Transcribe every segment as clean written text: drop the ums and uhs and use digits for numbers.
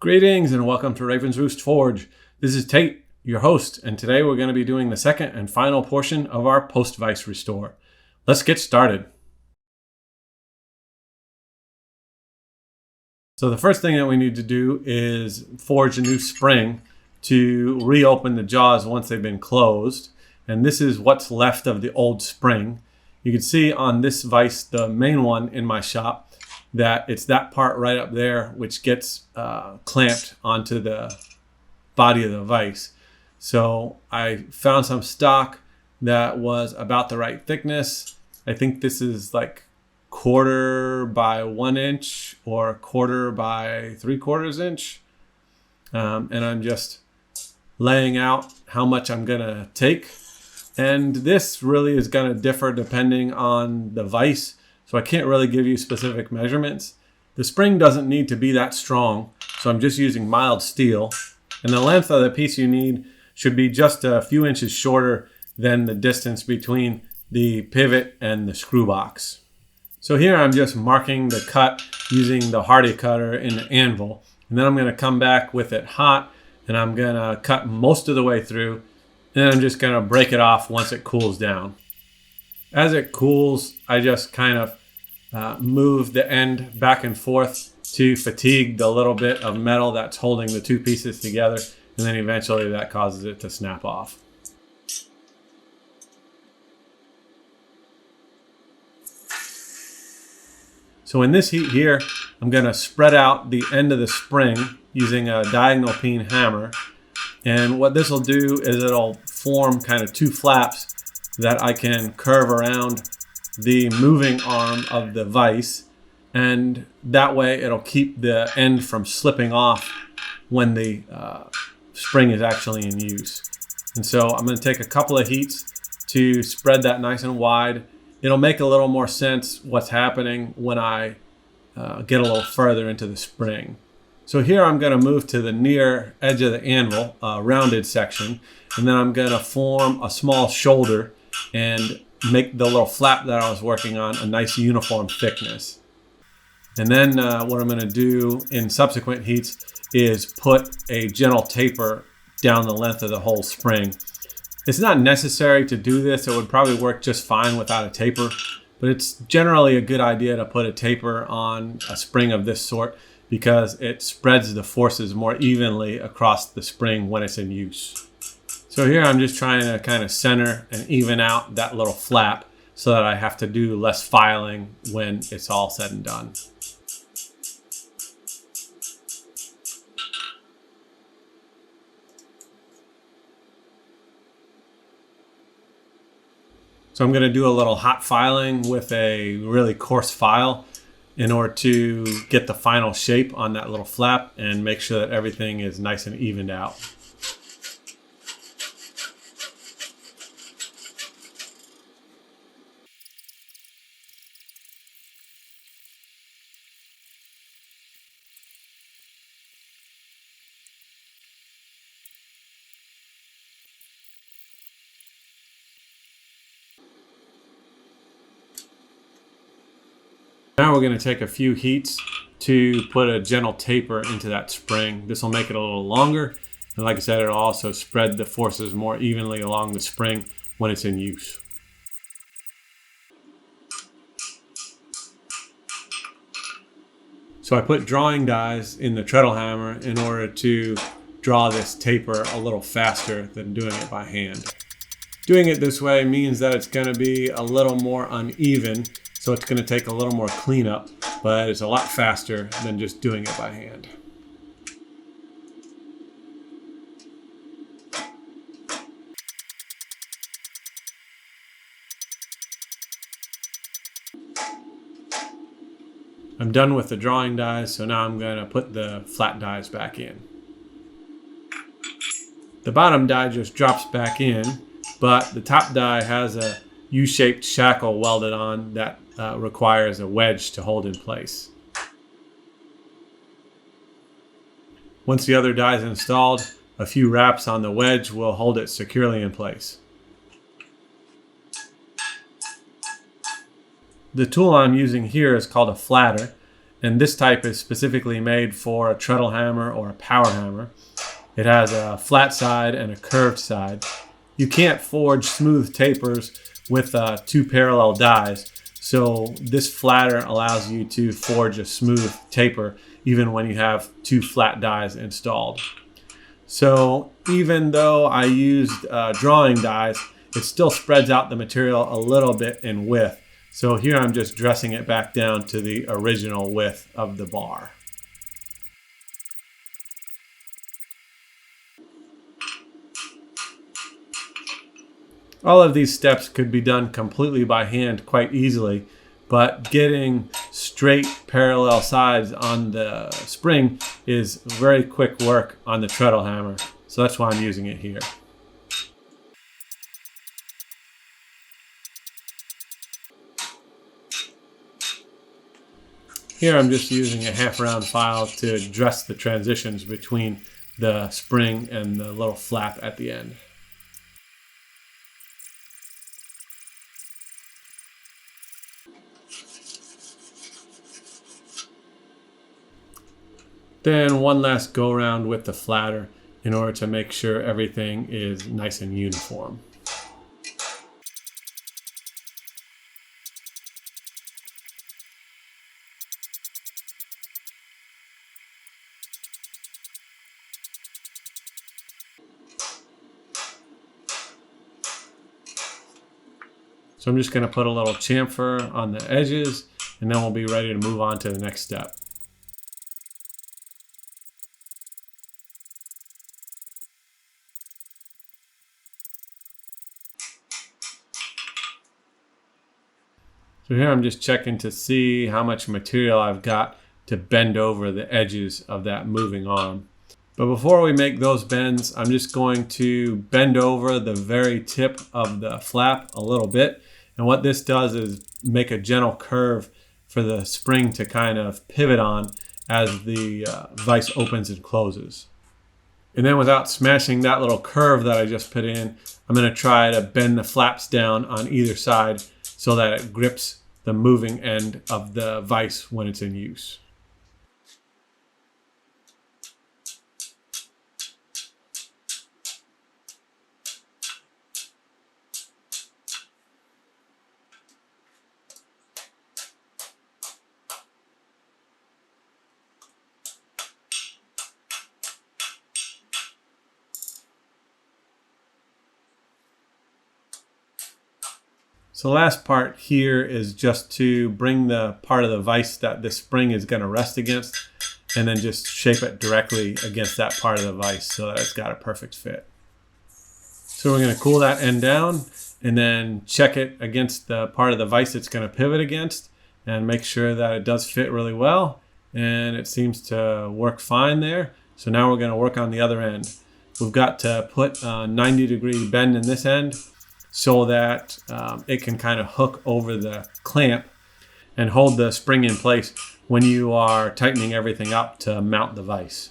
Greetings and welcome to Raven's Roost Forge. This is Tate, your host, and today we're going to be doing the second and final portion of our post-Vise restore. Let's get started. So the first thing that we need to do is forge a new spring to reopen the jaws once they've been closed. And this is what's left of the old spring. You can see on this vise, the main one in my shop, that it's that part right up there which gets clamped onto the body of the vise. So I found some stock that was about the right thickness. I think this is like 1/4 by 1 inch or 1/4 by 3/4 inch. And I'm just laying out how much I'm gonna take. And this really is gonna differ depending on the vise. So I can't really give you specific measurements. The spring doesn't need to be that strong, so I'm just using mild steel. And the length of the piece you need should be just a few inches shorter than the distance between the pivot and the screw box. So here I'm just marking the cut using the Hardy cutter in the anvil. And then I'm gonna come back with it hot and I'm gonna cut most of the way through. And then I'm just gonna break it off once it cools down. As it cools, I just kind of move the end back and forth to fatigue the little bit of metal that's holding the two pieces together, and then eventually that causes it to snap off. So in this heat here, I'm going to spread out the end of the spring using a diagonal peen hammer. And what this will do is it'll form kind of two flaps that I can curve around the moving arm of the vise, and that way it'll keep the end from slipping off when the spring is actually in use. And so I'm going to take a couple of heats to spread that nice and wide. It'll make a little more sense what's happening when I get a little further into the spring. So here I'm going to move to the near edge of the anvil, rounded section, and then I'm going to form a small shoulder and make the little flap that I was working on a nice uniform thickness. And then what I'm going to do in subsequent heats is put a gentle taper down the length of the whole spring. It's not necessary to do this. It would probably work just fine without a taper, but it's generally a good idea to put a taper on a spring of this sort because it spreads the forces more evenly across the spring when it's in use. So here I'm just trying to kind of center and even out that little flap so that I have to do less filing when it's all said and done. So I'm going to do a little hot filing with a really coarse file in order to get the final shape on that little flap and make sure that everything is nice and evened out. Now we're going to take a few heats to put a gentle taper into that spring. This will make it a little longer. And like I said, it'll also spread the forces more evenly along the spring when it's in use. So I put drawing dies in the treadle hammer in order to draw this taper a little faster than doing it by hand. Doing it this way means that it's going to be a little more uneven. So it's going to take a little more cleanup, but it's a lot faster than just doing it by hand. I'm done with the drawing dies, so now I'm going to put the flat dies back in. The bottom die just drops back in, but the top die has a U-shaped shackle welded on that requires a wedge to hold in place. Once the other die is installed, a few wraps on the wedge will hold it securely in place. The tool I'm using here is called a flatter, And this type is specifically made for a treadle hammer or a power hammer. It has a flat side and a curved side. You can't forge smooth tapers with 2 parallel dies, so this flatter allows you to forge a smooth taper even when you have 2 flat dies installed. So even though I used drawing dies, it still spreads out the material a little bit in width. So here I'm just dressing it back down to the original width of the bar. All of these steps could be done completely by hand quite easily, but getting straight parallel sides on the spring is very quick work on the treadle hammer. So that's why I'm using it here. Here I'm just using a half round file to dress the transitions between the spring and the little flap at the end. Then one last go around with the flatter in order to make sure everything is nice and uniform. So I'm just going to put a little chamfer on the edges, and then we'll be ready to move on to the next step. So here I'm just checking to see how much material I've got to bend over the edges of that moving arm. But before we make those bends, I'm just going to bend over the very tip of the flap a little bit. And what this does is make a gentle curve for the spring to kind of pivot on as the vise opens and closes. And then without smashing that little curve that I just put in, I'm going to try to bend the flaps down on either side so that it grips the moving end of the vise when it's in use. So the last part here is just to bring the part of the vise that the spring is going to rest against, and then just shape it directly against that part of the vise so that it's got a perfect fit. So we're going to cool that end down and then check it against the part of the vise it's going to pivot against and make sure that it does fit really well, and it seems to work fine there. So now we're going to work on the other end. We've got to put a 90-degree bend in this end so that it can kind of hook over the clamp and hold the spring in place when you are tightening everything up to mount the vise.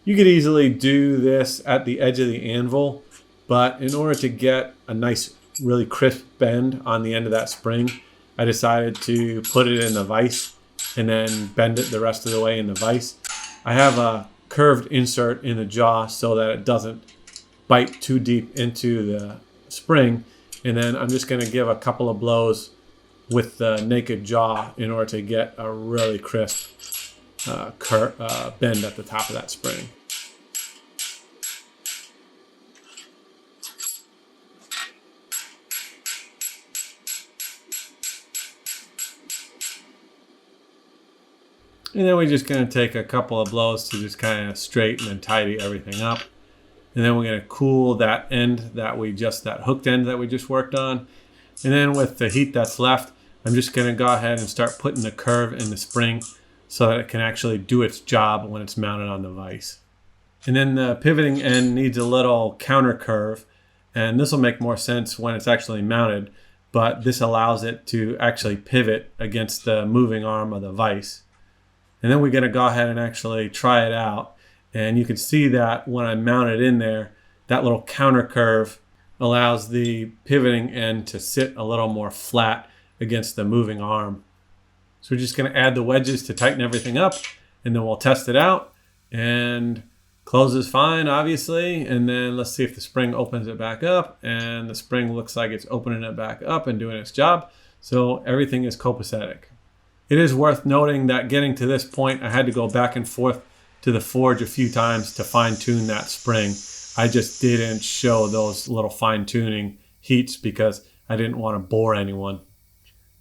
You could easily do this at the edge of the anvil, but in order to get a nice, really crisp bend on the end of that spring, I decided to put it in the vise and then bend it the rest of the way in the vise. I have a curved insert in the jaw so that it doesn't bite too deep into the spring, and then I'm just going to give a couple of blows with the naked jaw in order to get a really crisp bend at the top of that spring. And then we're just going to take a couple of blows to just kind of straighten and tidy everything up. And then we're going to cool that end that hooked end that we just worked on. And then with the heat that's left, I'm just going to go ahead and start putting the curve in the spring so that it can actually do its job when it's mounted on the vise. And then the pivoting end needs a little counter curve, and this will make more sense when it's actually mounted, but this allows it to actually pivot against the moving arm of the vise. And then we're going to go ahead and actually try it out. And you can see that when I mount it in there, that little counter curve allows the pivoting end to sit a little more flat against the moving arm. So we're just going to add the wedges to tighten everything up, and then we'll test it out. And closes fine, obviously. And then let's see if the spring opens it back up. And the spring looks like it's opening it back up and doing its job. So everything is copacetic. It is worth noting that getting to this point, I had to go back and forth to the forge a few times to fine tune that spring. I just didn't show those little fine tuning heats because I didn't want to bore anyone.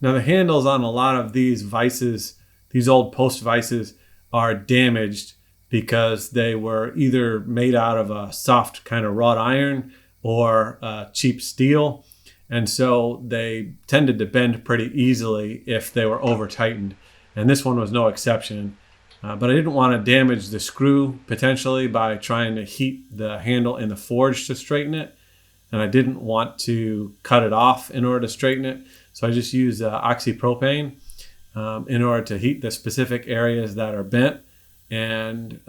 Now the handles on a lot of these vices, these old post vices, are damaged because they were either made out of a soft kind of wrought iron or cheap steel. And so they tended to bend pretty easily if they were over tightened. And this one was no exception. But I didn't want to damage the screw potentially by trying to heat the handle in the forge to straighten it. And I didn't want to cut it off in order to straighten it. So I just used oxypropane in order to heat the specific areas that are bent. And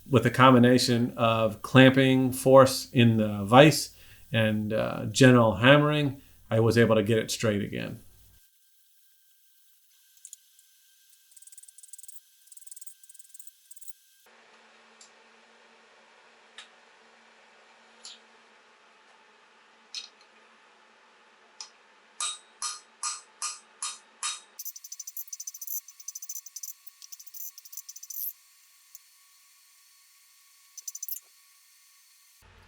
with a combination of clamping force in the vise and gentle hammering, I was able to get it straight again.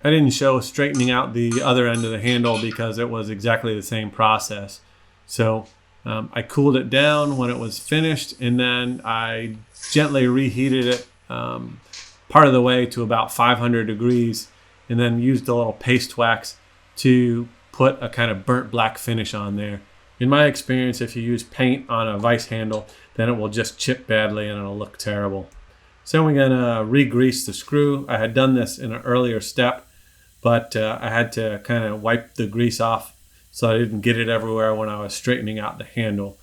I didn't show straightening out the other end of the handle because it was exactly the same process. So I cooled it down when it was finished, and then I gently reheated it part of the way to about 500 degrees, and then used a little paste wax to put a kind of burnt black finish on there. In my experience, if you use paint on a vise handle, then it will just chip badly and it'll look terrible. So we're gonna re-grease the screw. I had done this in an earlier step, but I had to kind of wipe the grease off so I didn't get it everywhere when I was straightening out the handle.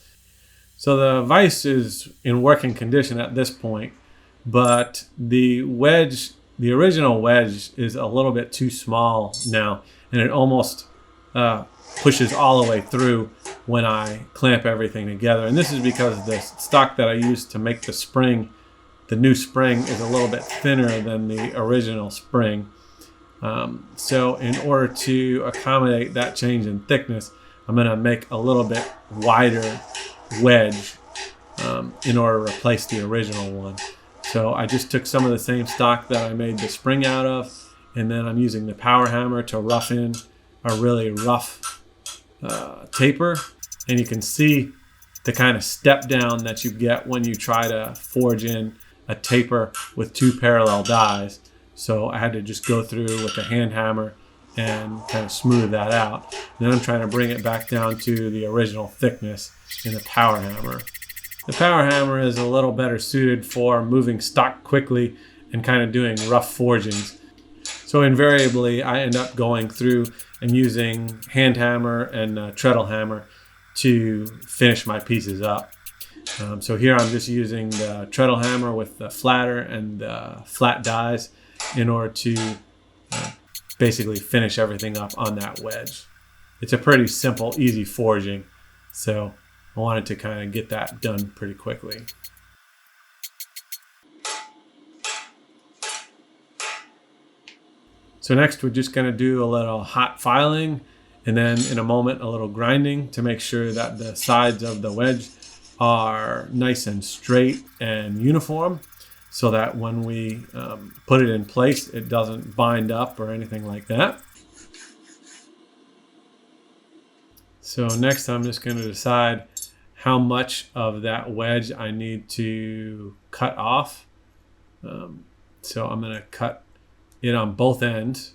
So the vise is in working condition at this point, but the wedge, the original wedge, is a little bit too small now, and it almost pushes all the way through when I clamp everything together. And this is because the stock that I used to make the spring, the new spring, is a little bit thinner than the original spring. So in order to accommodate that change in thickness, I'm going to make a little bit wider wedge in order to replace the original one. So I just took some of the same stock that I made the spring out of, and then I'm using the power hammer to rough in a really rough taper. And you can see the kind of step down that you get when you try to forge in a taper with two parallel dies. So I had to just go through with the hand hammer and kind of smooth that out. Then I'm trying to bring it back down to the original thickness in the power hammer. The power hammer is a little better suited for moving stock quickly and kind of doing rough forgings. So invariably I end up going through and using hand hammer and treadle hammer to finish my pieces up. So here I'm just using the treadle hammer with the flatter and the flat dies in order to basically finish everything up on that wedge. It's a pretty simple, easy forging, so I wanted to kind of get that done pretty quickly. So next we're just going to do a little hot filing, and then in a moment a little grinding to make sure that the sides of the wedge are nice and straight and uniform, so that when we put it in place, it doesn't bind up or anything like that. So next I'm just going to decide how much of that wedge I need to cut off. So I'm going to cut it on both ends,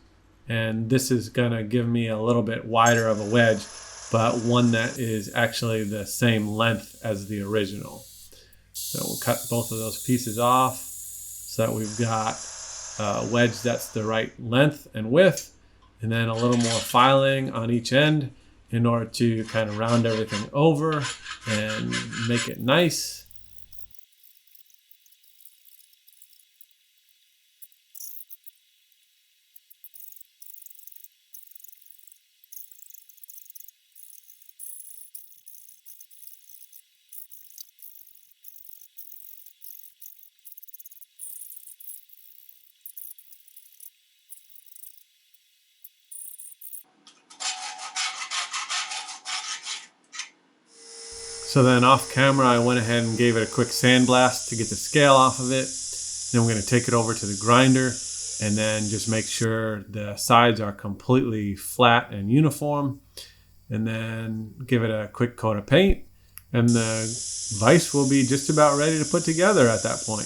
and this is going to give me a little bit wider of a wedge, but one that is actually the same length as the original. So we'll cut both of those pieces off so that we've got a wedge that's the right length and width, and then a little more filing on each end in order to kind of round everything over and make it nice. So then off camera, I went ahead and gave it a quick sandblast to get the scale off of it. Then we're going to take it over to the grinder and then just make sure the sides are completely flat and uniform. And then give it a quick coat of paint. And the vise will be just about ready to put together at that point.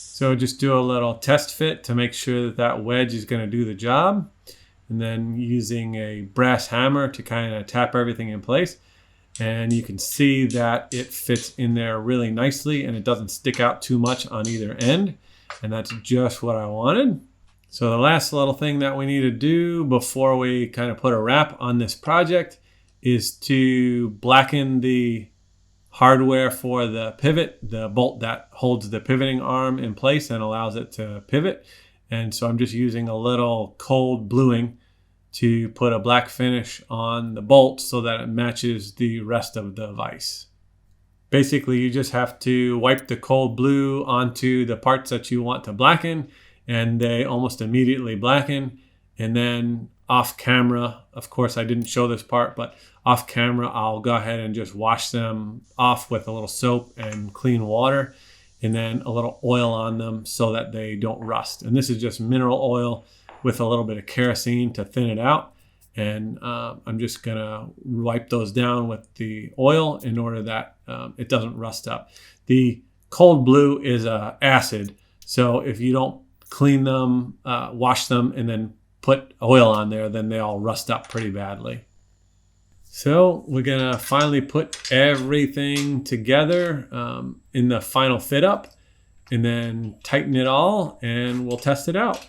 So just do a little test fit to make sure that that wedge is going to do the job. And then using a brass hammer to kind of tap everything in place. And you can see that it fits in there really nicely and it doesn't stick out too much on either end. And that's just what I wanted. So the last little thing that we need to do before we kind of put a wrap on this project is to blacken the hardware for the pivot, the bolt that holds the pivoting arm in place and allows it to pivot. And so I'm just using a little cold bluing to put a black finish on the bolt so that it matches the rest of the vise. Basically, you just have to wipe the cold blue onto the parts that you want to blacken, and they almost immediately blacken. And then off camera, of course I didn't show this part, but off camera I'll go ahead and just wash them off with a little soap and clean water, and then a little oil on them so that they don't rust. And this is just mineral oil with a little bit of kerosene to thin it out. And I'm just gonna wipe those down with the oil in order that it doesn't rust up. The cold blue is acid, so if you don't clean them, wash them, and then put oil on there, then they all rust up pretty badly. So we're gonna finally put everything together in the final fit up, and then tighten it all, and we'll test it out.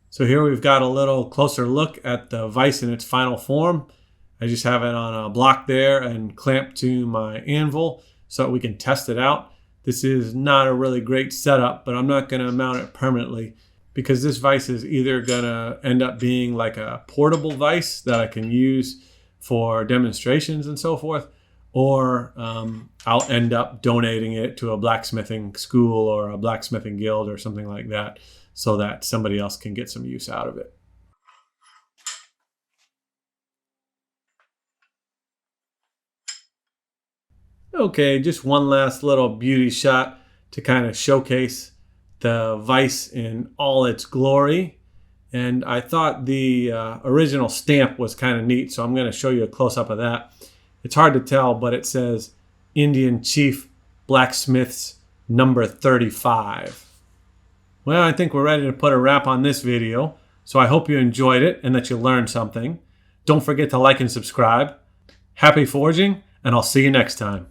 So here we've got a little closer look at the vise in its final form. I just have it on a block there and clamped to my anvil so that we can test it out. This is not a really great setup, but I'm not gonna mount it permanently because this vise is either gonna end up being like a portable vise that I can use for demonstrations and so forth, or I'll end up donating it to a blacksmithing school or a blacksmithing guild or something like that, so that somebody else can get some use out of it. Okay, just one last little beauty shot to kind of showcase the vise in all its glory. And I thought the original stamp was kind of neat, so I'm going to show you a close-up of that. It's hard to tell, but it says Indian Chief Blacksmiths number 35. Well, I think we're ready to put a wrap on this video, so I hope you enjoyed it and that you learned something. Don't forget to like and subscribe. Happy forging, and I'll see you next time.